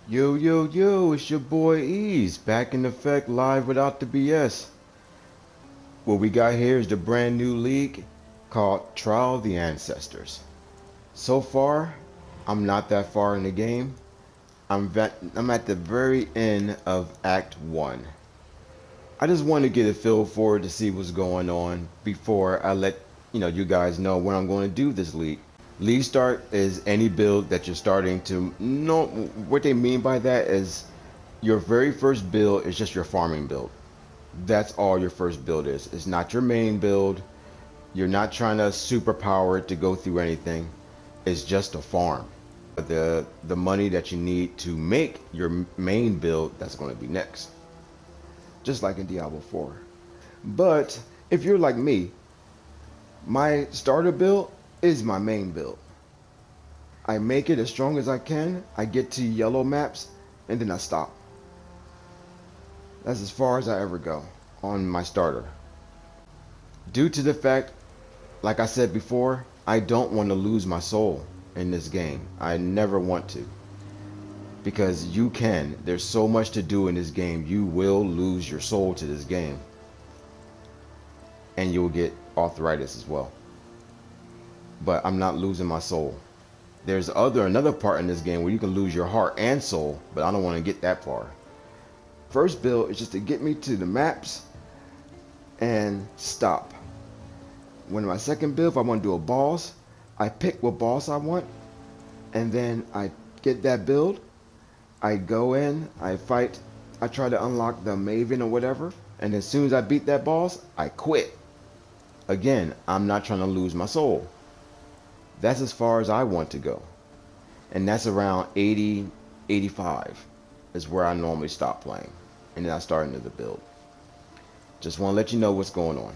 Yo, yo, yo, it's your boy Ease, back in effect, live without the BS. What we got here is the brand new league called Trial of the Ancestors. So far, I'm not that far in the game. I'm at the very end of Act 1. I just wanted to get a feel for it to see what's going on before I let you guys know when I'm going to do this league. League start is any build that you're starting to know. What they mean by that is your very first build is just your farming build. That's all your first build is. It's not your main build. You're not trying to superpower it to go through anything. It's just a farm. The money that you need to make your main build, that's going to be next. Just like in Diablo 4. But if you're like me, my starter build is my main build. I make it as strong as I can. I get to yellow maps and then I stop. That's as far as I ever go on my starter. Due to the fact, like I said before, I don't want to lose my soul in this game. I never want to. Because you can. There's so much to do in this game. You will lose your soul to this game. And you'll get arthritis as well. But I'm not losing my soul. There's another part in this game where you can lose your heart and soul, but I don't want to get that far. First build is just to get me to the maps and stop. When my second build, if I want to do a boss, I pick what boss I want, and then I get that build. I go in, I fight, I try to unlock the Maven or whatever, and as soon as I beat that boss, I quit. Again, I'm not trying to lose my soul. That's as far as I want to go. And that's around 80, 85 is where I normally stop playing. And then I start into the build. Just want to let you know what's going on.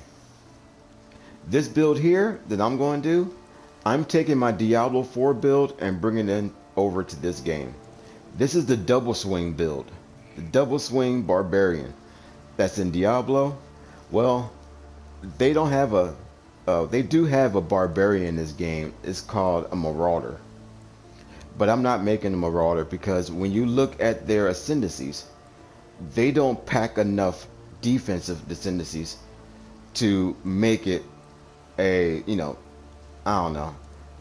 This build here that I'm going to do, I'm taking my Diablo 4 build and bringing it over to this game. This is the double swing build. The double swing barbarian that's in Diablo. Well, they don't have they do have a barbarian in this game. It's called a marauder. But I'm not making a marauder because when you look at their ascendancies, they don't pack enough defensive ascendancies to make it a, I don't know.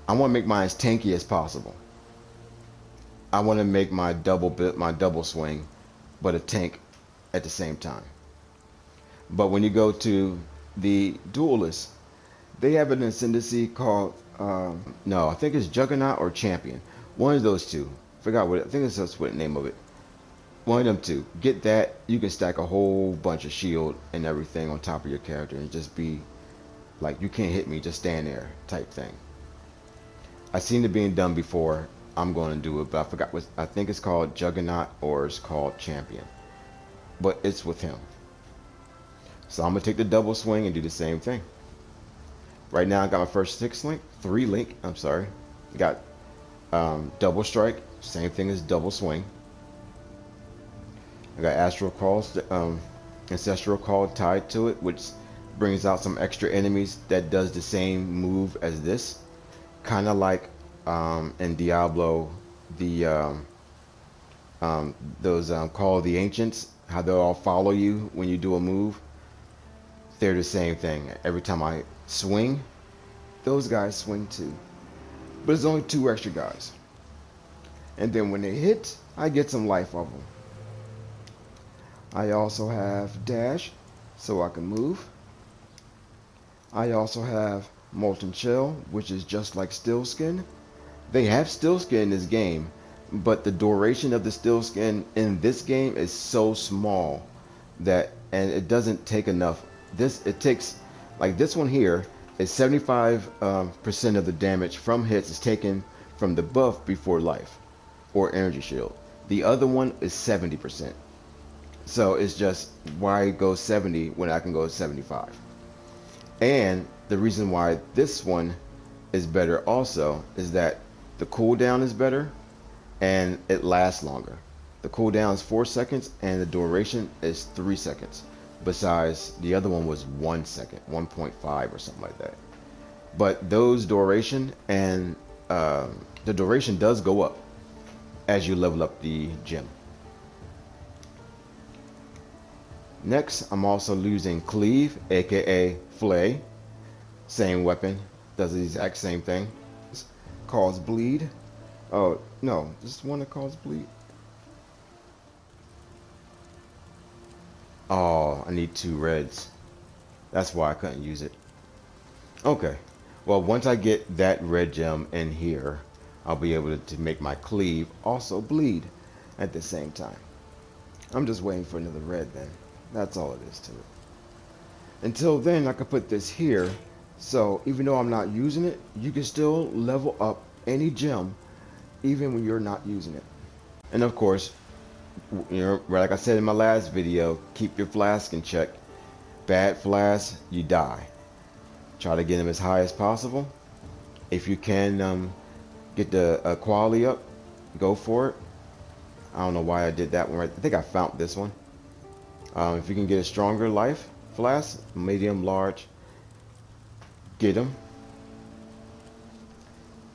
I want to make mine as tanky as possible. I want to make my double swing, but a tank at the same time. But when you go to the duelist, they have an ascendancy called no, I think it's Juggernaut or Champion. One of those two. Forgot what I think it's that's what the name of it. One of them two. Get that, you can stack a whole bunch of shield and everything on top of your character and just be like, you can't hit me, just stand there type thing. I've seen it being done before. I'm going to do it, but I forgot what I think it's called Juggernaut or it's called Champion. But it's with him. So I'm gonna take the double swing and do the same thing. Right now I got my first three link, I'm sorry. Got double strike, same thing as double swing. I got ancestral call tied to it, which brings out some extra enemies that does the same move as this. Kind of like in Diablo, the those Call of the Ancients, how they'll all follow you when you do a move. They're the same thing. Every time I swing, those guys swing too. But it's only 2 extra guys. And then when they hit, I get some life off them. I also have dash, so I can move. I also have molten shell, which is just like still skin. They have still skin in this game, but the duration of the still skin in this game is so small that, and it doesn't take enough. It takes, like this one here is 75% of the damage from hits is taken from the buff before life or energy shield. The other one is 70%. So it's just, why go 70 when I can go 75? And the reason why this one is better also is that the cooldown is better and it lasts longer. The cooldown is 4 seconds and the duration is 3 seconds. Besides, the other one was 1 second, 1.5 or something like that. But those duration and the duration does go up. as you level up the gem. Next, I'm also using Cleave, aka Flay. Same weapon, does the exact same thing. Cause bleed. Oh, no, this one that causes bleed. Oh, I need 2 reds. That's why I couldn't use it. Okay, well, once I get that red gem in here, I'll be able to make my cleave also bleed at the same time. I'm just waiting for another red then. That's all it is to it. Until then, I can put this here, so even though I'm not using it, you can still level up any gem even when you're not using it. And of course, you know, like I said in my last video, keep your flask in check. Bad flask, you die. Try to get them as high as possible. If you can get the quality up, go for it. I don't know why I did that one right. I think I found this one. If you can get a stronger life flask, medium, large, get them.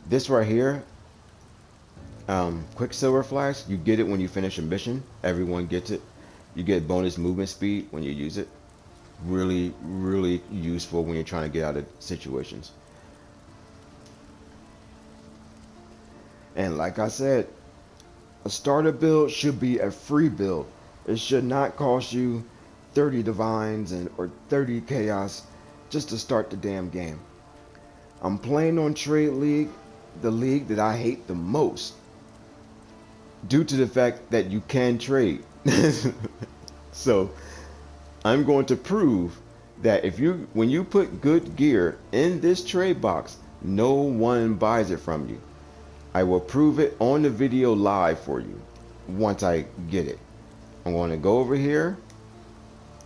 This right here, Quicksilver flask, you get it when you finish a mission. Everyone gets it. You get bonus movement speed when you use it. Really, really useful when you're trying to get out of situations. And like I said, a starter build should be a free build. It should not cost you 30 divines or 30 chaos just to start the damn game. I'm playing on Trade League, the league that I hate the most, due to the fact that you can trade. So I'm going to prove that when you put good gear in this trade box, no one buys it from you. I will prove it on the video live for you once I get it. I'm going to go over here.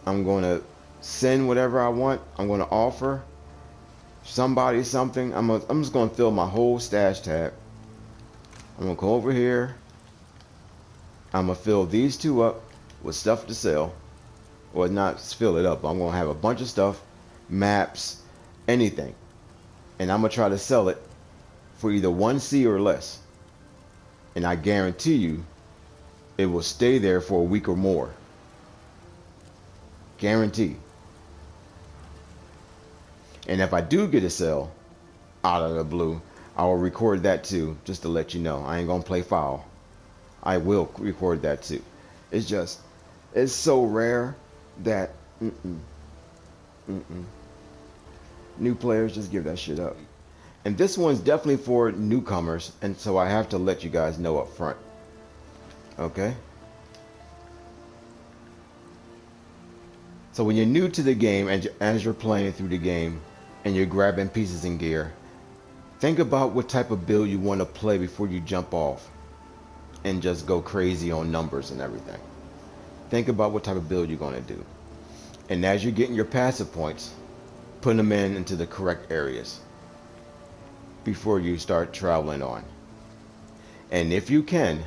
I'm going to send whatever I want. I'm going to offer somebody something. I'm just going to fill my whole stash tab. I'm going to go over here. I'm going to fill these 2 up with stuff to sell. Or not fill it up. I'm going to have a bunch of stuff, maps, anything. And I'm going to try to sell it for either 1C or less. And I guarantee you, it will stay there for a week or more. Guarantee. And if I do get a sale out of the blue, I will record that too, just to let you know. I ain't gonna play foul. I will record that too. It's so rare that new players just give that shit up. And this one's definitely for newcomers, and so I have to let you guys know up front. Okay? So when you're new to the game, and as you're playing through the game, and you're grabbing pieces and gear, think about what type of build you want to play before you jump off and just go crazy on numbers and everything. Think about what type of build you're going to do. And as you're getting your passive points, put them into the correct areas before you start traveling on. And if you can,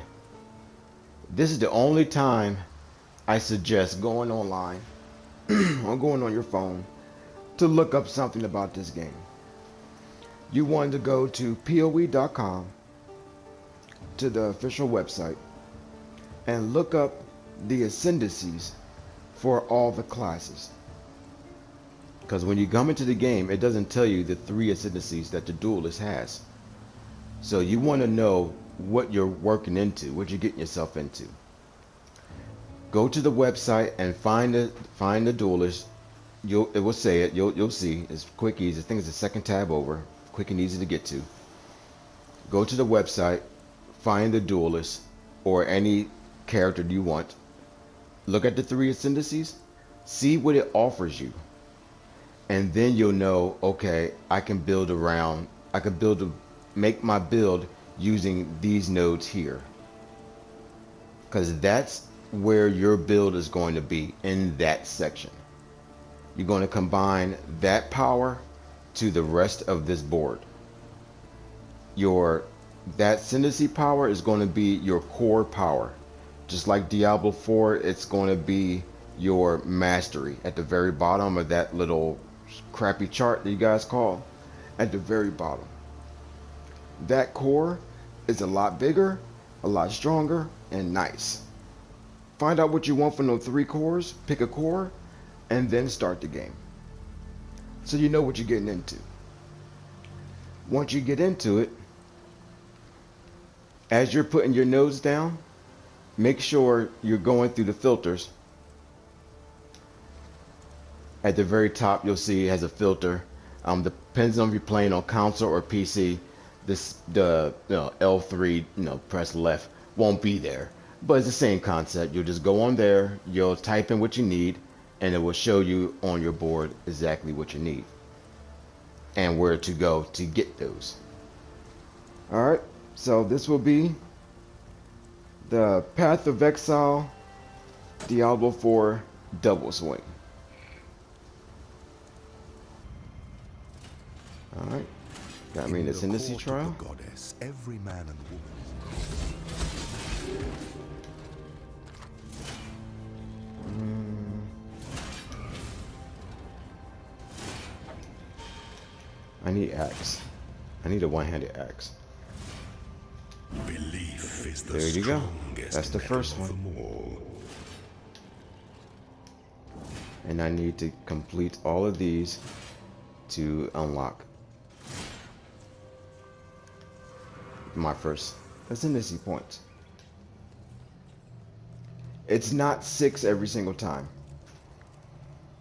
this is the only time I suggest going online or going on your phone to look up something about this game. You want to go to PoE.com, to the official website, and look up the ascendancies for all the classes. Because when you come into the game, it doesn't tell you the 3 ascendancies that the duelist has. So you want to know what you're working into, what you're getting yourself into. Go to the website and find the duelist. It will say it. You'll see. It's quick, easy. I think it's the second tab over. Quick and easy to get to. Go to the website, find the duelist or any character you want. Look at the 3 ascendancies. See what it offers you. And then you'll know, okay, I can make my build using these nodes here. Because that's where your build is going to be, in that section. You're going to combine that power to the rest of this board. That ascendancy power is going to be your core power. Just like Diablo 4, it's going to be your mastery at the very bottom of that little crappy chart that you guys call, at the very bottom. That core is a lot bigger, a lot stronger and nice. Find out what you want from those 3 cores, pick a core, and then start the game. So you know what you're getting into. Once you get into it, as you're putting your nodes down, make sure you're going through the filters. At the very top, you'll see it has a filter. Depends on if you're playing on console or PC. The L3, press left, won't be there. But it's the same concept. You'll just go on there, you'll type in what you need, and it will show you on your board exactly what you need and where to go to get those. Alright, so this will be the Path of Exile Diablo 4 Double Swing. Alright, got me in this Ascendancy trial. Goddess, every man and woman. I need axe. I need a one-handed axe. Belief is the There you go. strongest That's the first weapon one. of them all. And I need to complete all of these to unlock my first Ascendancy points. It's not 6 every single time.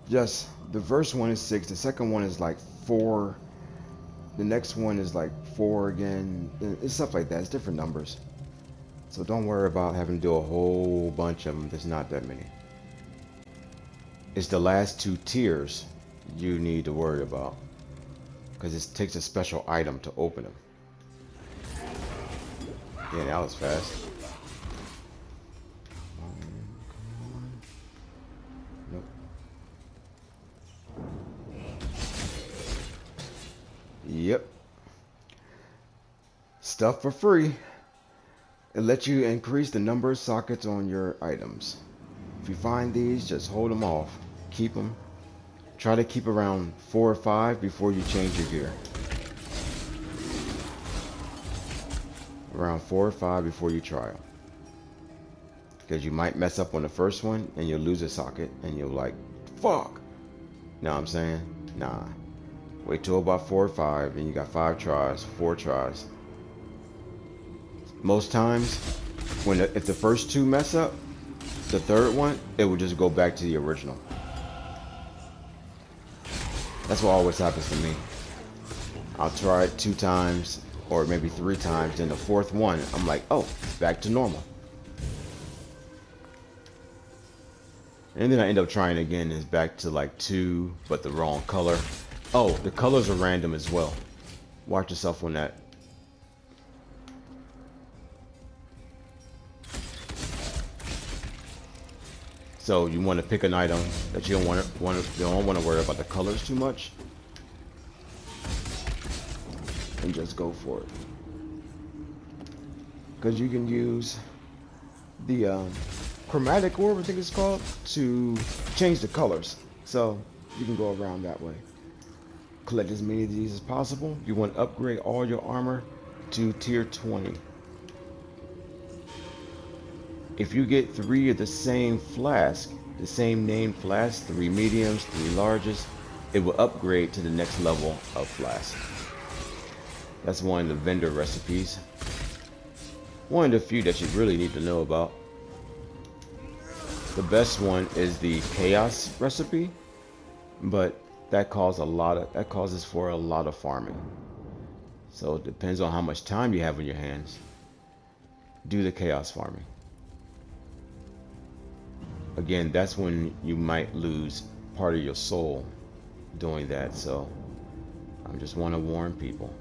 Just the first one is 6, the second one is like 4, the next one is like 4 again. It's stuff like that. It's different numbers. So don't worry about having to do a whole bunch of them. There's not that many. It's the last 2 tiers you need to worry about, because it takes a special item to open them. Yeah, that was fast. Come on. Nope. Yep. Stuff for free. It lets you increase the number of sockets on your items. If you find these, just hold them off. Keep them. Try to keep around 4 or 5 before you change your gear. Around 4 or 5 before you try them. Because you might mess up on the first one and you'll lose a socket and you'll like, fuck. Know what I'm saying? Nah. Wait till about 4 or 5 and you got 5 tries, 4 tries. Most times, if the first 2 mess up, the third one, it will just go back to the original. That's what always happens to me. I'll try it 2 times or maybe 3 times, then the 4th one, I'm like, oh, it's back to normal. And then I end up trying again, and it's back to like 2, but the wrong color. Oh, the colors are random as well. Watch yourself on that. So you want to pick an item that you don't want to worry about the colors too much, and just go for it. Because you can use the chromatic orb, I think it's called, to change the colors. So you can go around that way. Collect as many of these as possible. You want to upgrade all your armor to tier 20. If you get 3 of the same flask, the same named flask, 3 mediums, 3 larges, it will upgrade to the next level of flask. That's one of the vendor recipes. One of the few that you really need to know about. The best one is the chaos recipe, but that causes for a lot of farming. So it depends on how much time you have on your hands. Do the chaos farming. Again, that's when you might lose part of your soul doing that, so I just want to warn people.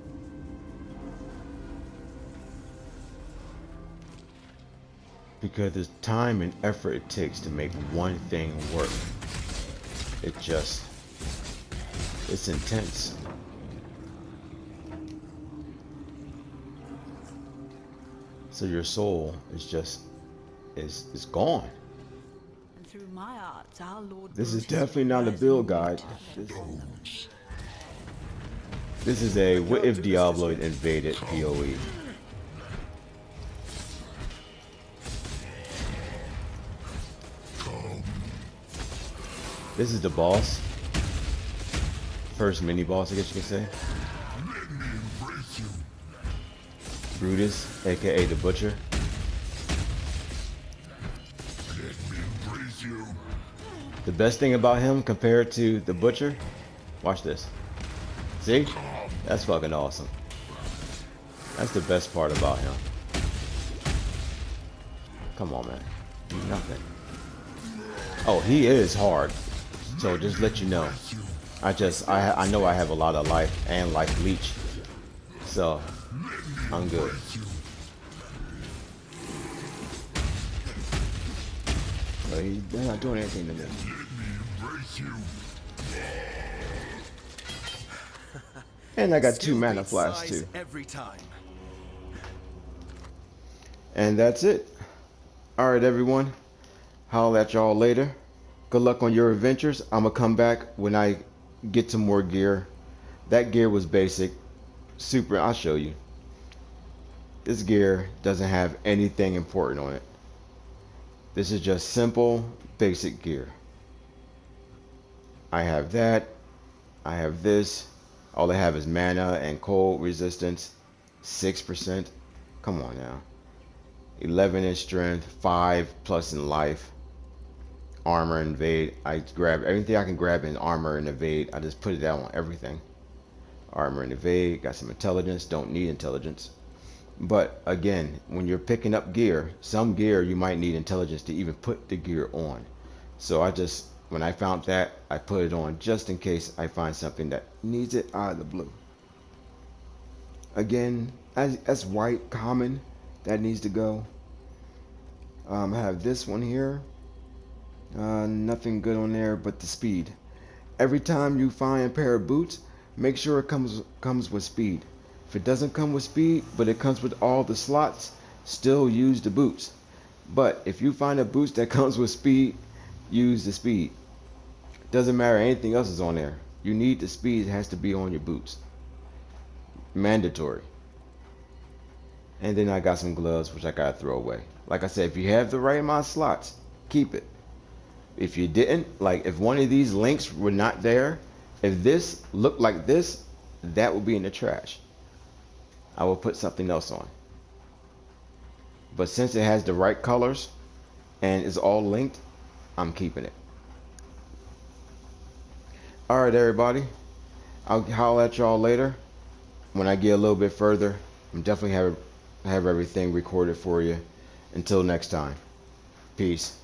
Because the time and effort it takes to make one thing work, it's intense. So your soul is gone. Through my arts, our Lord This is definitely not a build guide. This is a what if Diablo invaded PoE. This is the boss. First mini boss, I guess you could say. Brutus, aka the Butcher. The best thing about him compared to the Butcher, watch this. See? That's fucking awesome. That's the best part about him. Come on, man. Do nothing. Oh, he is hard. So just let you know. I know I have a lot of life and life leech. So I'm good. But they're not doing anything to me. And I got 2 mana flash too. Every time. And that's it. Alright everyone. Holler at y'all later. Good luck on your adventures. I'm gonna come back when I get some more gear. That gear was basic. Super, I'll show you. This gear doesn't have anything important on it. This is just simple, basic gear. I have that. I have this. All I have is mana and cold resistance. 6%. Come on now. 11 in strength. 5+ in life. Armor and evade. I grab everything I can grab in armor and evade. I just put it down on everything. Armor and evade. Got some intelligence. Don't need intelligence. But again, when you're picking up gear, some gear you might need intelligence to even put the gear on. So when I found that, I put it on just in case I find something that needs it out of the blue. Again, as white common, that needs to go. I have this one here. Nothing good on there but the speed. Every time you find a pair of boots, make sure it comes with speed. If it doesn't come with speed, but it comes with all the slots, still use the boots. But if you find a boots that comes with speed, use the speed. Doesn't matter anything else is on there. You need the speed. It has to be on your boots. Mandatory. And then I got some gloves, which I gotta throw away. Like I said, if you have the right amount of slots, keep it. If you didn't, like if one of these links were not there, if this looked like this, that would be in the trash. I will put something else on. But since it has the right colors and it's all linked, I'm keeping it. Alright everybody, I'll holler at y'all later. When I get a little bit further, I'm definitely have everything recorded for you. Until next time, peace.